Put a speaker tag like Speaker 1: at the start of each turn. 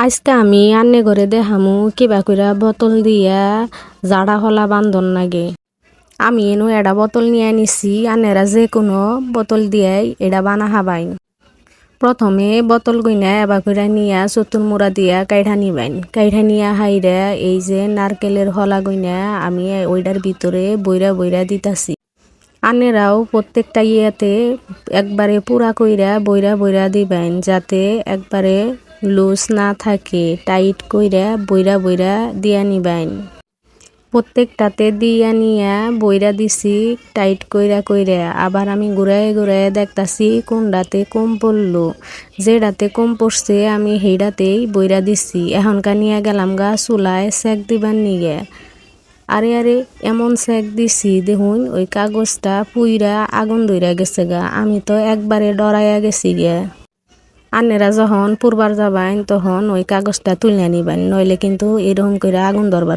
Speaker 1: আজকে আমি আন্নে ঘরে দেখামু কিবা কইরা বোতল দিয়া জাড়া হলা বান্ধন নাগে। আমি এনো এটা বোতল নিয়ে নিছি, আন্নেরা যে কোনো বোতল দিয়াই এটা বানা হাবাইন। প্রথমে বোতল গইনা এবার কইরা নিয়া চতুর মুড়া দিয়া কাইঠা নিবাইন। কাইঠা নিয়া হাইরা এই যে নারকেলের হলা গইনা আমি ওইটার ভিতরে বইরা বইরা দিতাছি। আন্নেরাও প্রত্যেকটা ইয়েতে একবারে পুরা কইরা বইরা বইরা দিবেন, যাতে একবারে লুজ না থাকে, টাইট কইরা বইরা বইরা দিয়া নিবেন। প্রত্যেকটাতে দিয়া নিয়া বইরা দিছি টাইট কইরা কইরা। আবার আমি ঘুরায় ঘুরায় দেখতাছি কোনটাতে কম পড়লো, যেটাতে কম পড়ছে আমি সেইটাতেই বইরা দিছি। এখনকার নিয়ে গেলাম গা চুলায় সেক দিবার নিগে। আরে আরে এমন সেক দিছি দেখুন ওই কাগজটা পুইরা আগুন ধইরা গেছে গা। আমি তো একবারে ডরাইয়া গেছি গে। আন্নেরা যখন পুরবার যাবেন তখন ওই কাগজটা তুলে নিবেন, নইলে কিন্তু এরকম করে আগুন ধরবার।